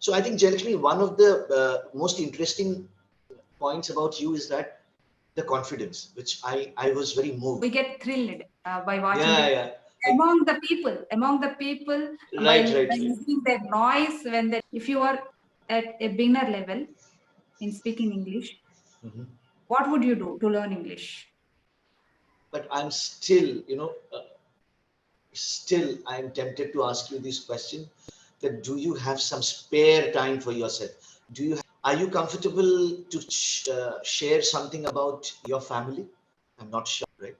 So I think, Jayalakshmi, one of the most interesting points about you is that the confidence, which I was very moved. We get thrilled by watching Yeah, it. yeah. Among the people, by Right. using their noise when they, if you are at a beginner level in speaking English, what would you do to learn English? But I'm still, still I'm tempted to ask you this question: that do you have some spare time for yourself? Are you comfortable to share something about your family? I'm not sure, right?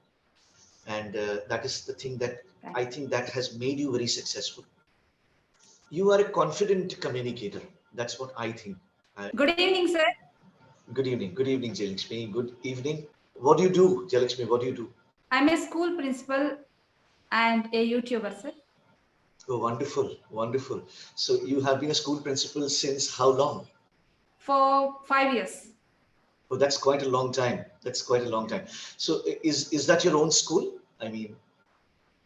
And that is the thing that I think that has made you very successful. You are a confident communicator. That's what I think. Good evening, sir. Good evening. Good evening, Jayalakshmi. Good evening. What do you do, Jayalakshmi? What do you do? I'm a school principal and a YouTuber, sir. Oh, wonderful, wonderful. So you have been a school principal since how long? For 5 years. Oh, that's quite a long time. That's quite a long time. So is that your own school? I mean,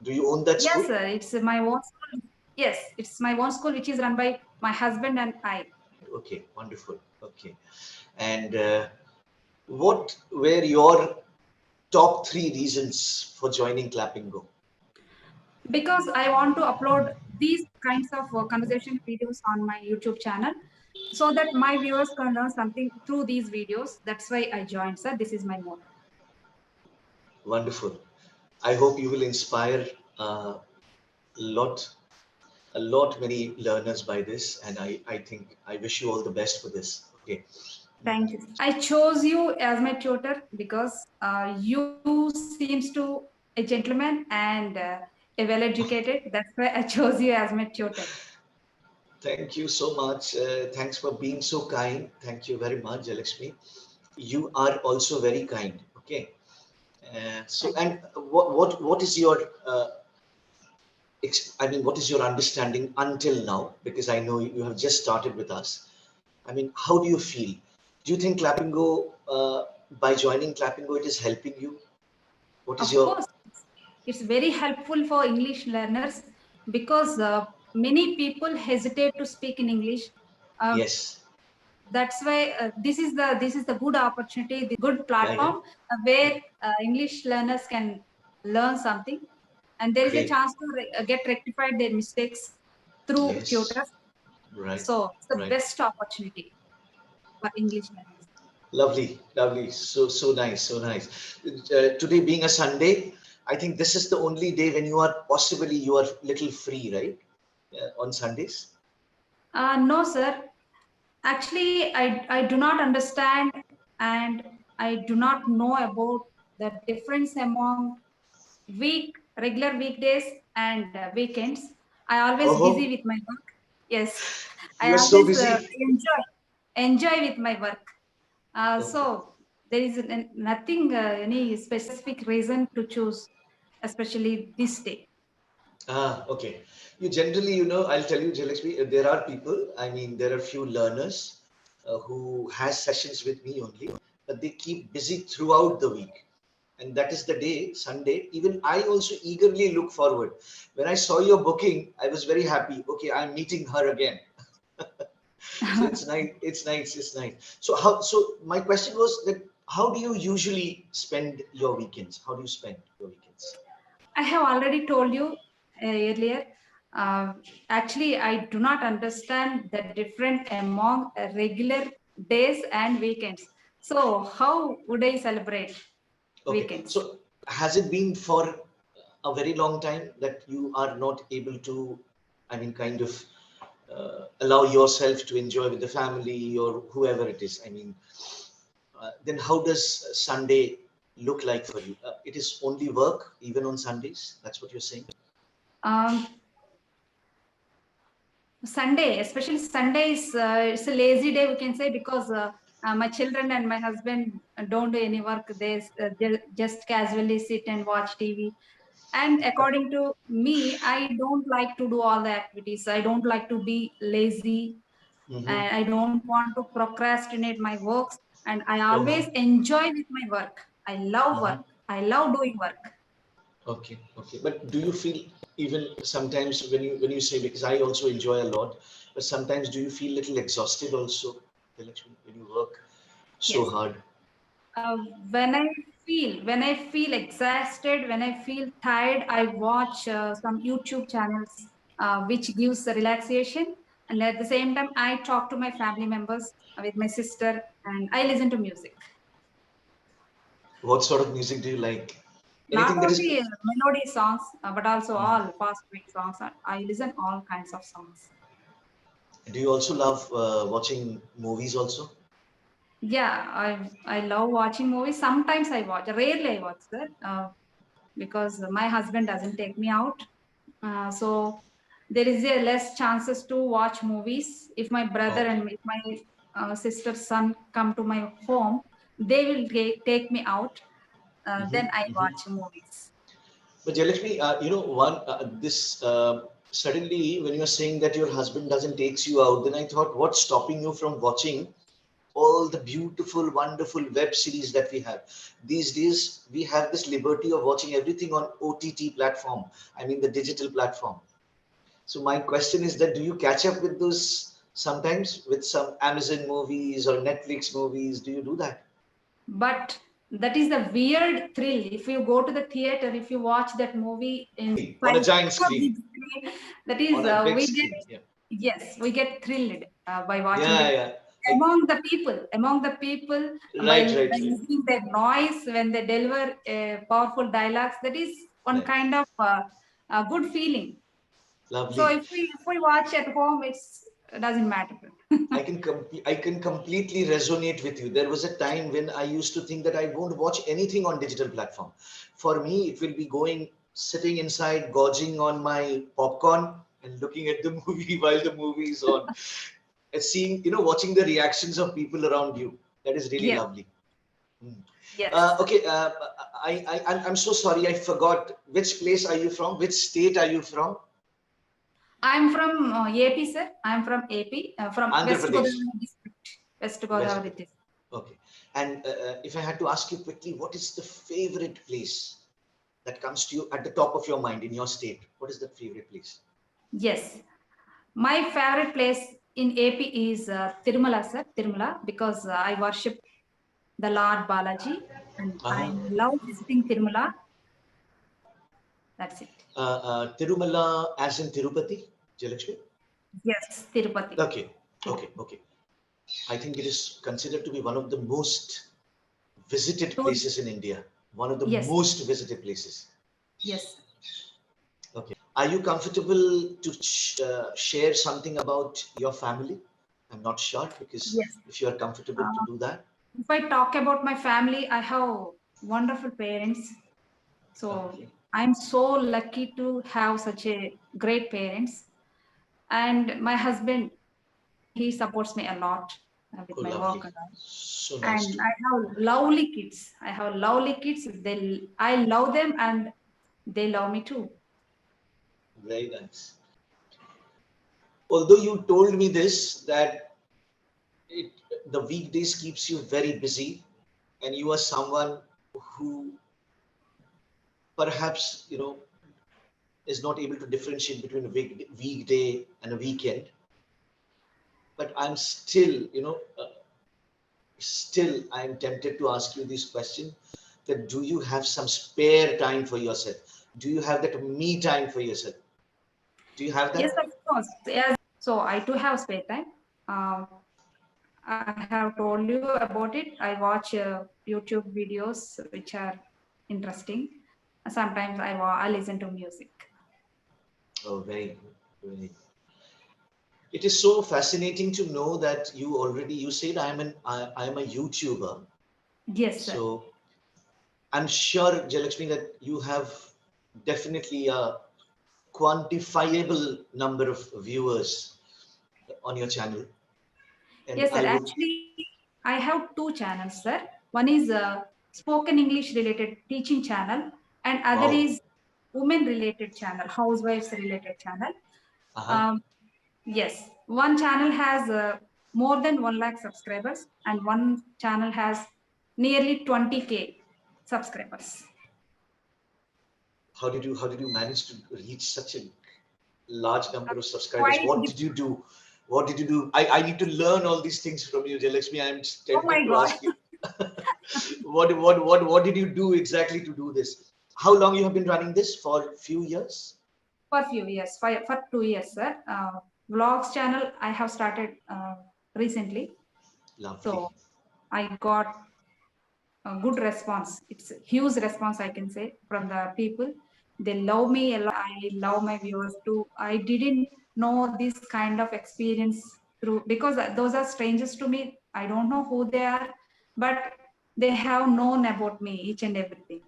do you own that Yes, school? sir. It's my own school. Yes, it's my own school, which is run by my husband and I. Okay, wonderful. Okay. And what were your top three reasons for joining Clap and Go? Because I want to upload these kinds of conversation videos on my YouTube channel so that my viewers can learn something through these videos. That's why I joined, sir. This is my motto. Wonderful. I hope you will inspire lot, a lot many learners by this, and I think I wish you all the best for this. Okay. Thank you. I chose you as my tutor because you seems to a gentleman and a well-educated. That's why I chose you as my tutor. Thank you so much. Thanks for being so kind. Thank you very much, Jalakshmi. You are also very kind. Okay. So, and what is your I mean, what is your understanding until now? Because I know you have just started with us. I mean, how do you feel? Do you think Clap and Go, by joining Clap and Go, it is helping you? What is Of your? course, it's very helpful for English learners because many people hesitate to speak in English. Uh, Yes. that's why this is the good opportunity, the good Yeah. platform where English learners can learn something, and there is a Great. chance to get rectified their mistakes through Yes. tutors. Right. So it's the Right. best opportunity for English learners. Lovely, lovely. So nice, so nice. Today being a Sunday, I think this is the only day when you are little free, right? On Sundays. No, sir. Actually, I do not understand and I do not know about the difference among regular weekdays and weekends. I always busy Oh, with my work. Yes, I you are so always busy. enjoy with my work. Okay. So there is nothing any specific reason to choose, especially this day. Ah, okay. You generally, I'll tell you, Jalakshmi, there are people, I mean, there are few learners who has sessions with me only, but they keep busy throughout the week. And that is the day, Sunday. Even I also eagerly look forward. When I saw your booking, I was very happy. Okay, I'm meeting her again. So it's nice. It's nice. It's nice. So how? So my question was that how do you usually spend your weekends? How do you spend your weekends? I have already told you earlier. Uh, Actually, I do not understand the difference among regular days and weekends. So, how would I celebrate Okay. weekends? So has it been for a very long time that you are not able to, I mean, kind of allow yourself to enjoy with the family or whoever it is? I mean, then how does Sunday look like for you? It is only work, even on Sundays. That's what you're saying. Um, Sunday, especially Sunday, is it's a lazy day, we can say, because my children and my husband don't do any work. They just casually sit and watch TV. And according to me, I don't like to do all the activities. I don't like to be lazy, Mm-hmm. and I don't want to procrastinate my works. And I always Oh, enjoy with my work. I love work. mhm. I love doing work. Okay. But do you feel even sometimes when you say, because I also enjoy a lot, But sometimes do you feel a little exhausted also, Lakshmi, when you work so Yes. hard? Uh, when I feel exhausted, when I feel tired, I watch some YouTube channels which gives the relaxation, and at the same time, I talk to my family members with my sister, and I listen to music. What sort of music do you like? Not Anything that is. only melody songs, but also Hmm. all fast beat songs. I listen all kinds of songs. Do you also love watching movies also? Yeah, I love watching movies. Sometimes I watch. Rarely I watch that because my husband doesn't take me out. So there is a less chances to watch movies. If my brother Okay. and if my sister's son come to my home, they will take me out. Then I watch movies. But Jalakshmi, this suddenly when you're saying that your husband doesn't takes you out, then I thought, what's stopping you from watching all the beautiful, wonderful web series that we have? These days, we have this liberty of watching everything on OTT platform. I mean, the digital platform. So my question is that do you catch up with those sometimes with some Amazon movies or Netflix movies? Do you do that? But that is the weird thrill. If you go to the theater, if you watch that movie in On a front giant of the screen, screen, that is on a big we get, screen. Yeah. yes, we get thrilled by watching Yeah, it yeah. I, among the people right, by right, right. listening their noise when they deliver powerful dialogues. That is one Right. kind of a good feeling. So Lovely. if we watch at home, it doesn't matter. I can completely resonate with you. There was a time when I used to think that I won't watch anything on digital platform. For me, it will be going sitting inside, gorging on my popcorn and looking at the movie while the movie is on. And seeing, watching the reactions of people around you. That is really Yes, lovely. Hmm. yes. Okay, I'm so sorry. I forgot. Which place are you from? Which state are you from? I'm from AP, sir. I'm from AP, from Andhra West Pradesh. Godavari district. West West. Godavari district. Okay. And if I had to ask you quickly, what is the favorite place that comes to you at the top of your mind in your state? What is the favorite place? Yes. My favorite place in AP is Tirumala, sir. Tirumala, because I worship the Lord Balaji and I Uh-huh. love visiting Tirumala. That's it. Tirumala as in Tirupati, Jalakshmi? Yes, Tirupati. Okay, okay, okay. I think it is considered to be one of the most visited Tourist. places in India. One of the Yes, most visited places. yes, Okay. Are you comfortable to share something about your family? I'm not sure because yes. if you are comfortable to Uh, do that. if I talk about my family, I have wonderful parents. So Okay. I'm so lucky to have such a great parents. And my husband, he supports me a lot with Oh, my work lovely. and all. So nice And too. I have lovely kids. I have lovely kids. I love them and they love me too. Very nice. Although you told me this, that it, the weekdays keeps you very busy and you are someone who perhaps, is not able to differentiate between a weekday and a weekend. But I'm still, still I'm tempted to ask you this question that do you have some spare time for yourself? Do you have that me time for yourself? Do you have Yes, that? of course. Yes. So I do have spare time. Uh, I have told you about it. I watch YouTube videos which are interesting. Sometimes I listen to music. Oh, very good. Very good. It is so fascinating to know that you said I'm a YouTuber. Yes, sir. So I'm sure, Jalakshmi, that you have definitely a quantifiable number of viewers on your channel. And Yes, sir. I would, Actually, I have two channels, sir. One is a spoken English related teaching channel, and other wow. is women related channel, housewives related channel. Uh-huh. Um, yes, one channel has more than 1 lakh subscribers, and one channel has nearly 20K subscribers. How did you manage to reach such a large number of subscribers? Quite What did you difficult. do? What did you do? I need to learn all these things from you, Jayalakshmi. I'm Oh my tempted to God. ask you. What did you do exactly to do this? How long you have been running this? For a few years? For few years, for 2 years, sir. Vlogs channel I have started recently. Lovely. So I got a good response. It's a huge response, I can say, from the people. They love me a lot. I love my viewers too. I didn't know this kind of experience through, because those are strangers to me. I don't know who they are, but they have known about me, each and everything.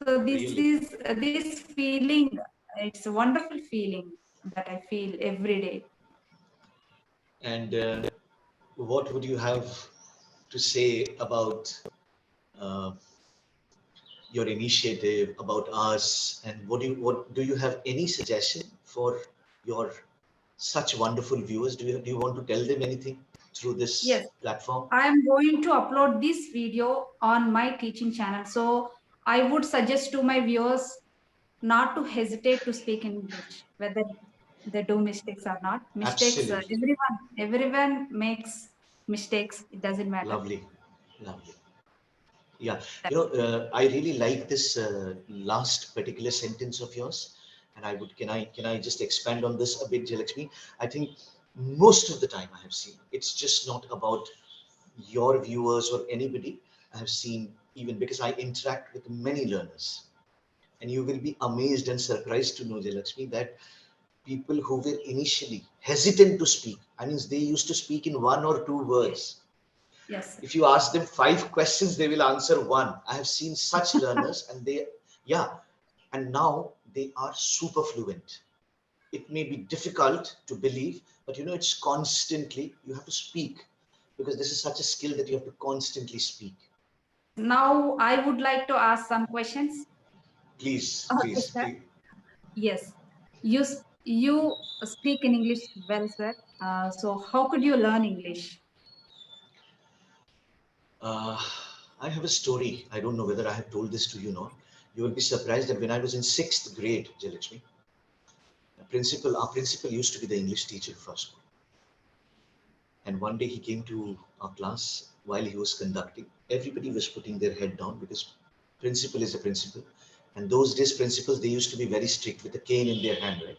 So Really. this feeling, it's a wonderful feeling that I feel every day. And what would you have to say about uh, your initiative, about us, and what do you have any suggestion for your such wonderful viewers? Do you want to tell them anything through this Yes, platform? I am going to upload this video on my teaching channel. So I would suggest to my viewers not to hesitate to speak in English, whether they do mistakes or not. Mistakes, Absolutely. everyone makes mistakes. It doesn't matter. Lovely. Lovely. Yeah, I really like this last particular sentence of yours, and I would can I just expand on this a bit, Jalakshmi? I think most of the time I have seen it's just not about your viewers or anybody. I have seen, even because I interact with many learners, and you will be amazed and surprised to know, Jalakshmi, that people who were initially hesitant to speak, I mean, they used to speak in one or two words. Yes. If you ask them five questions, they will answer one. I have seen such learners, and yeah, and now they are super fluent. It may be difficult to believe, but it's constantly, you have to speak, because this is such a skill that you have to constantly speak. Now I would like to ask some questions. Please, Okay, please, sir. please. Yes, you speak in English well, sir. So how could you learn English? Uh, I have a story. I don't know whether I have told this to you or not. You will be surprised that when I was in sixth grade, Jalakshmi, our principal used to be the English teacher of our school. And one day he came to our class while he was conducting. Everybody was putting their head down because principal is a principal. And those days, principals, they used to be very strict with a cane in their hand, right?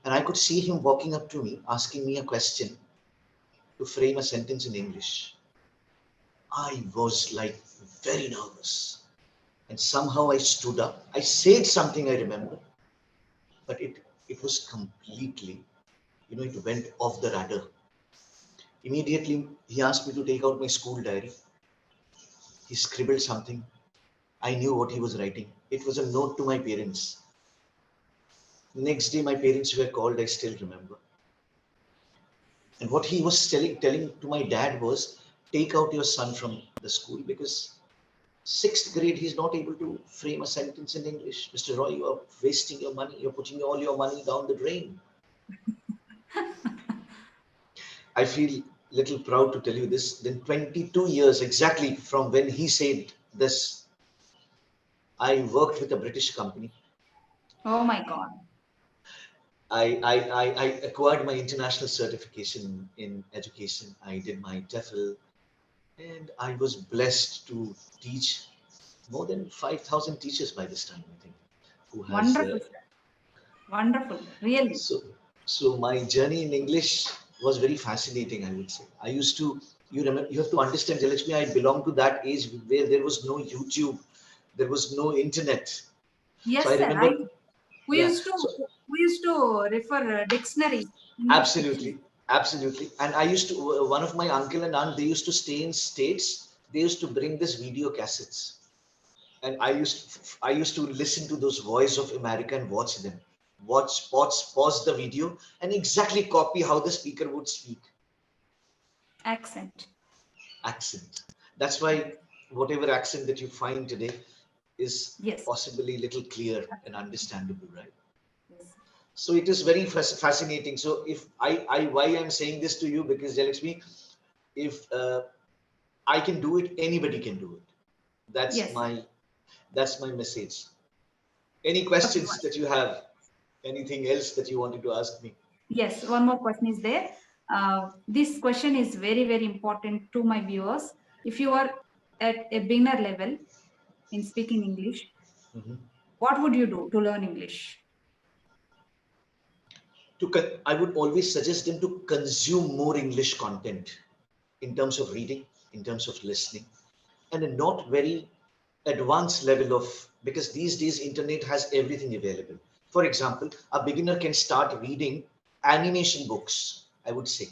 And I could see him walking up to me, asking me a question to frame a sentence in English. I was like very nervous. And somehow I stood up. I said something I remember, but it was completely, it went off the radar. Immediately, he asked me to take out my school diary. He scribbled something. I knew what he was writing. It was a note to my parents. Next day, my parents were called, I still remember. And what he was telling to my dad was, take out your son from the school, because sixth grade, he's not able to frame a sentence in English. Mr. Roy, you are wasting your money. You're putting all your money down the drain. I feel little proud to tell you this. Then 22 years exactly from when he said this, I worked with a British company. Oh my God. I acquired my international certification in education. I did my TEFL, and I was blessed to teach more than 5,000 teachers by this time, I think, who has. Wonderful, sir. Wonderful. Really. So, so my journey in English was very fascinating, I would say. I used to, you have to understand, Jalakshmi, I belong to that age where there was no YouTube, there was no internet. So I Yes, sir. remember, We yeah. used to So we used to refer dictionary, English dictionary. absolutely, absolutely. And I used to, one of my uncle and aunt, they used to stay in States. They used to bring this video cassettes. And I used to listen to those Voice of America and watch them. Pause the video and exactly copy how the speaker would speak. Accent. Accent. That's why whatever accent that you find today is Yes. possibly little clear and understandable, right? Yes. So it is very fascinating. So if why I'm saying this to you, because Jalakshmi, if I can do it, anybody can do it. That's Yes. my that's my message. Any Okay. questions that you have? Anything else that you wanted to ask me? Yes, one more question is there. This question is very, very important to my viewers. If you are at a beginner level in speaking English, Mhm. what would you do to learn English? I would always suggest them to consume more English content in terms of reading, in terms of listening, and a not very advanced level of, because these days internet has everything available. For example, a beginner can start reading animation books, I would say,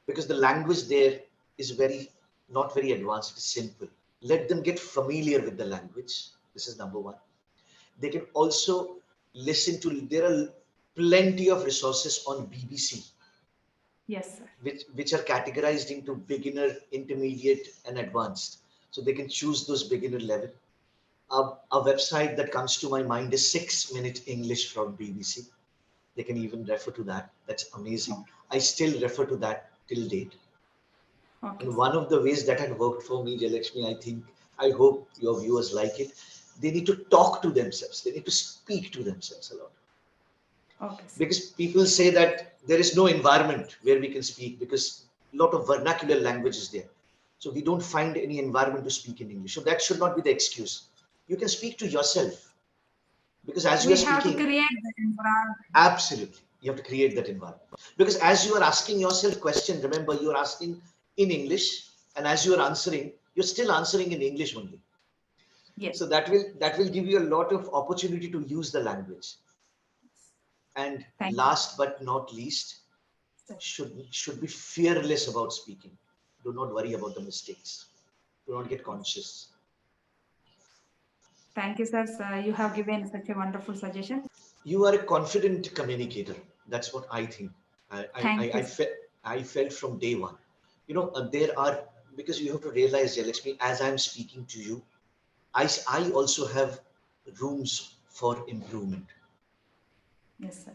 because the language there is very not very advanced, it's simple. Let them get familiar with the language. This is number one. They can also listen to, there are plenty of resources on BBC Yes, sir. which are categorized into beginner, intermediate, and advanced, so they can choose those beginner level. A website that comes to my mind is 6 Minute English from BBC. They can even refer to that. That's amazing. Okay. I still refer to that till date. Okay, And sir. one of the ways that had worked for me, Jayalakshmi, I think, I hope your viewers like it. They need to talk to themselves. They need to speak to themselves a lot. Okay, sir. Because people say that there is no environment where we can speak because a lot of vernacular language is there. So we don't find any environment to speak in English. So that should not be the excuse. You can speak to yourself because as you are We have to speaking, create that environment. absolutely, you have to create that environment. Because as you are asking yourself question, remember you are asking in English, and as you are answering, you're still answering in English only. Yes. So that will give you a lot of opportunity to use the language. And Thank last but not least, you, sir. should be fearless about speaking. Do not worry about the mistakes. Do not get conscious. Thank you, sir. So you have given such a wonderful suggestion. You are a confident communicator. That's what I think. I I, I, Thank you, I, sir. felt, I felt from day one. There are, because you have to realize, Jalakshmi, as I'm speaking to you, I also have rooms for improvement. Yes, sir.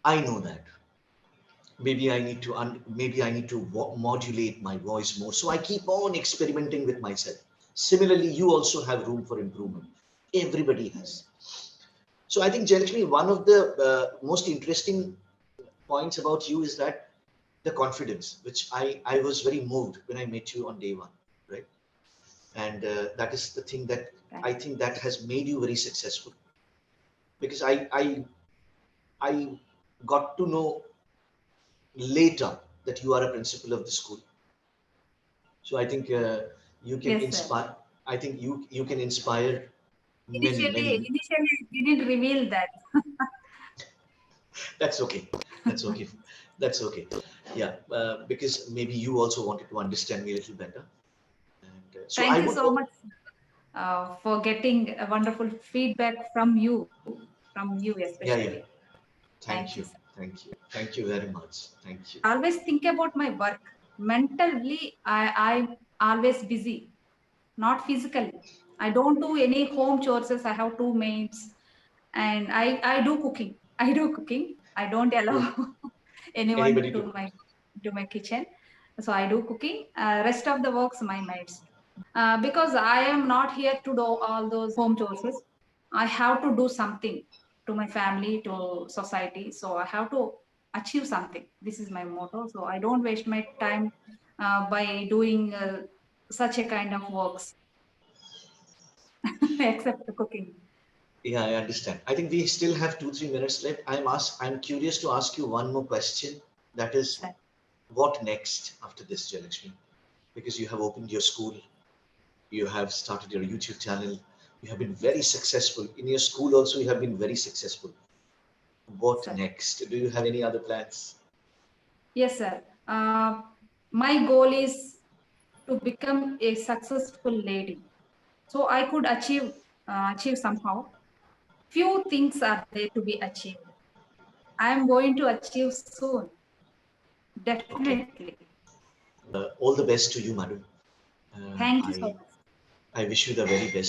I know that. Maybe I need to modulate my voice more. So I keep on experimenting with myself. Similarly, you also have room for improvement. Everybody has. So I think, Jalakshmi, one of the most interesting points about you is that the confidence, which I was very moved when I met you on day one, right? And that is the thing that Thank I think that has made you very successful, because I got to know later that you are a principal of the school. So I think you you. can Yes, sir. inspire. I think you can inspire many. Initially, I didn't reveal that. That's okay. That's okay. That's okay. Yeah, because maybe you also wanted to understand me a little better. And so I Thank you would. so much for getting a wonderful feedback from you Yeah, especially. yeah. Thank Thank you, you. sir. Thank you. Thank you very much. Thank you. Always think about my work. Mentally, I'm always busy, not physically. I don't do any home chores. I have two maids, and I do cooking. I do cooking. I don't allow Oh, anyone anybody to? to my kitchen. So I do cooking. Rest of the works my maids. Because I am not here to do all those home chores. I have to do something to my family, to society. So I have to achieve something. This is my motto. So I don't waste my time by doing such a kind of works, except the cooking. Yeah, I understand. I think we still have 2 3 minutes left. I'm curious to ask you one more question. That is, So, what next after this, Jalakshmi? Because you have opened your school, you have started your YouTube channel, you have been very successful. In your school also, you have been very successful. What so, next? Do you have any other plans? yes, sir. My goal is to become a successful lady. So I could achieve somehow. Few things are there to be achieved. I am going to achieve soon, Okay. definitely. All the best to you, madam. Thank you so I much. I wish you the very best.